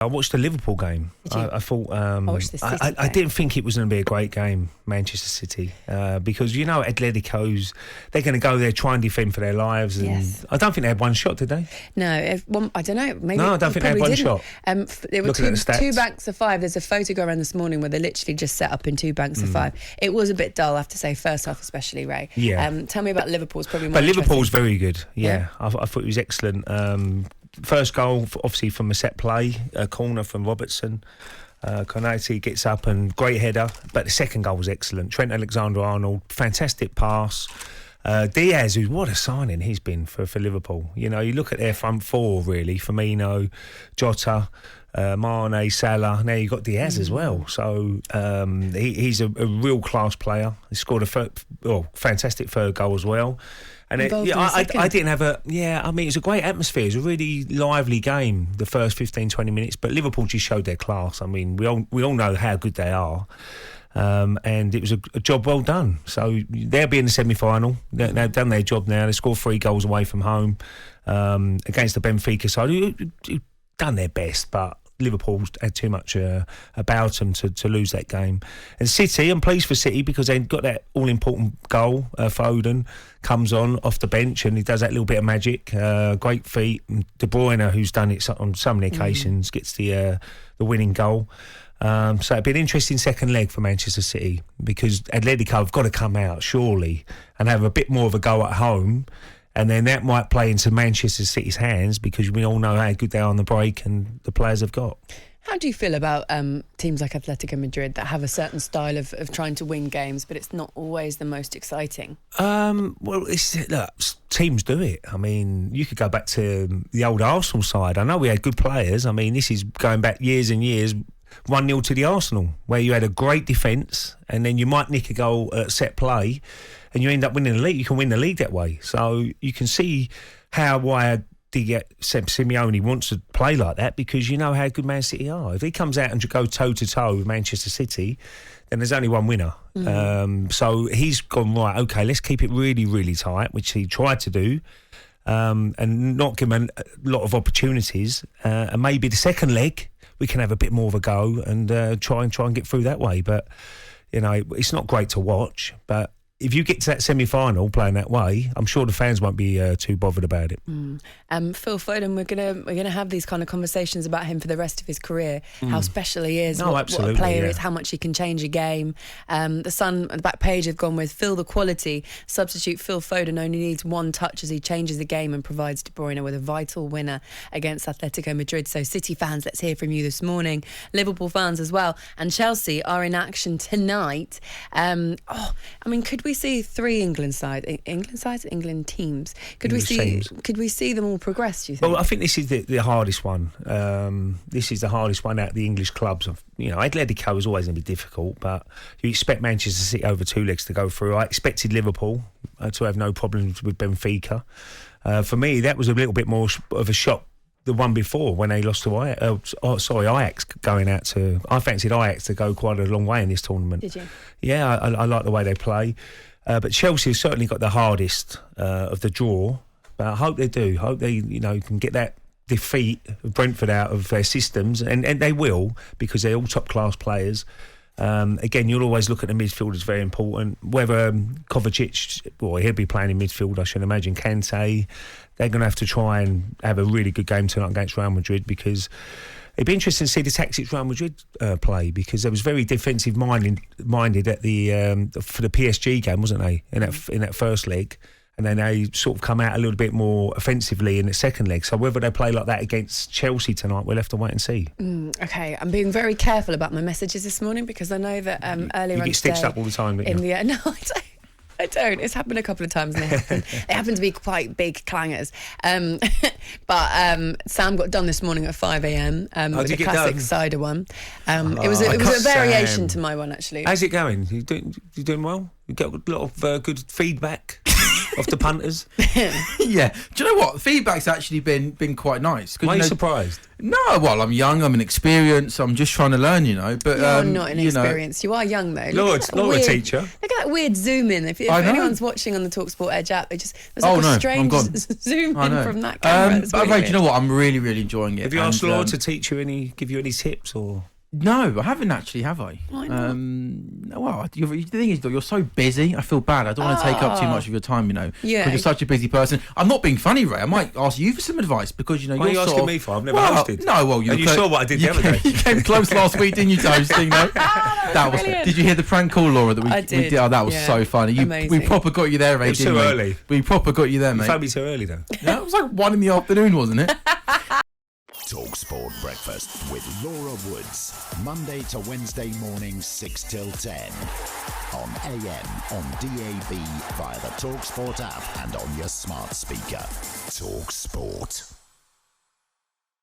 I watched the Liverpool game. I thought I didn't think it was going to be a great game, Manchester City, because Atletico's, they're going to go there, try and defend for their lives, and I don't think they had one shot, did they? No, I don't know. Maybe no, I don't think they had one shot. There were two banks of five. There's a photo go around this morning where they literally just set up in two banks of five. It was a bit dull, I have to say, first half especially, Ray. Yeah. Tell me about Liverpool's probably more. But Liverpool's very good. Yeah. I thought it was excellent. First goal, obviously, from a set play, a corner from Robertson. Konate gets up and great header. But the second goal was excellent. Trent Alexander-Arnold, fantastic pass. Diaz, what a signing he's been for Liverpool. You look at their front four, really. Firmino, Jota, Mane, Salah. Now you've got Diaz as well. So he's a real class player. He scored a fantastic third goal as well. And I didn't have it was a great atmosphere. It was a really lively game, the first 15-20 minutes, but Liverpool just showed their class. I mean, we all know how good they are, and it was a job well done. So they'll be in the semi-final. They've done their job now. They scored 3 goals away from home against the Benfica side, who've done their best, but Liverpool had too much about them to lose that game. And City, I'm pleased for City because they got that all-important goal. Foden comes on off the bench and he does that little bit of magic. Great feet. De Bruyne, who's done it on so many occasions, gets the winning goal. So it'd be an interesting second leg for Manchester City because Atletico have got to come out, surely, and have a bit more of a go at home. And then that might play into Manchester City's hands because we all know how good they are on the break and the players have got. How do you feel about teams like Atletico Madrid that have a certain style of trying to win games, but it's not always the most exciting? Well, teams do it. I mean, you could go back to the old Arsenal side. I know we had good players. I mean, this is going back years and years. 1-0 to the Arsenal, where you had a great defence and then you might nick a goal at set play and you end up winning the league. You can win the league that way. So you can see why Simeone wants to play like that because you know how good Man City are. If he comes out and go toe-to-toe with Manchester City, then there's only one winner. So he's gone, right, OK, let's keep it really, really tight, which he tried to do, and not give him a lot of opportunities. And maybe the second leg, we can have a bit more of a go and try and get through that way. But, it's not great to watch. But if you get to that semi-final playing that way, I'm sure the fans won't be too bothered about it. Phil Foden, we're gonna have these kind of conversations about him for the rest of his career. How special he is, what a player is, how much he can change a game. The Sun, on the back page, have gone with Phil the quality. Substitute Phil Foden only needs one touch as he changes the game and provides De Bruyne with a vital winner against Atletico Madrid. So City fans, let's hear from you this morning. Liverpool fans as well. And Chelsea are in action tonight. Could we see 3 England teams? Could we see them all progress, do you think? Well, I think this is the hardest one. This is the hardest one out of the English clubs. Atletico is always going to be difficult, but you expect Manchester City over 2 legs to go through. I expected Liverpool to have no problems with Benfica. For me, that was a little bit more of a shock the one before when they lost to Ajax going out to... I fancied Ajax to go quite a long way in this tournament. Did you? Yeah, I like the way they play. But Chelsea has certainly got the hardest of the draw. But I hope they do. I hope they, can get that defeat of Brentford out of their systems. And they will, because they're all top-class players. Again, you'll always look at the midfield as very important. Whether Kovacic, he'll be playing in midfield, I should imagine, Kante, they're going to have to try and have a really good game tonight against Real Madrid because it'd be interesting to see the tactics Real Madrid play because they was very defensive minded at for the PSG game, wasn't they, in that first leg, and then they sort of come out a little bit more offensively in the second leg. So whether they play like that against Chelsea tonight, we'll have to wait and see. OK, I'm being very careful about my messages this morning because I know that earlier on today... You get stitched up all the time, don't you? No, I don't. It's happened a couple of times and they happen to be quite big clangers. But Sam got done this morning at 5 a.m. With a classic cider one. It was a variation to my one, actually. How's it going? You doing well? You got a lot of good feedback? off the punters. Yeah. Do you know what? Feedback's actually been quite nice. Why are you surprised? No, well, I'm young, I'm inexperienced, I'm just trying to learn, But you're not inexperienced. You are young though. Laura's a teacher. Look at that weird zoom in. If anyone's watching on the talkSPORT Edge app, there's like a strange zoom in from that camera. But Ray, do you know what? I'm really, really enjoying it. Have you asked Laura to teach you give you any tips or? No, I haven't actually, have I? Why not? Well, the thing is, you're so busy. I feel bad. I don't want to take up too much of your time, Yeah. because you're such a busy person. I'm not being funny, Ray. I might ask you for some advice because, Why are you asking me for? I've never hosted. No, well, you saw what I did the other day. You came close last week, didn't you, to hosting? That was. Brilliant. Did you hear the prank call, Laura? That I did. Oh, that was so funny. We proper got you there, Ray. It was too early. We proper got you there, mate. You phoned me too early, though. Yeah, it was like 1 PM, wasn't it? talkSPORT Breakfast with Laura Woods. Monday to Wednesday mornings 6 till 10. On AM, on DAB, via the talkSPORT app and on your smart speaker. talkSPORT.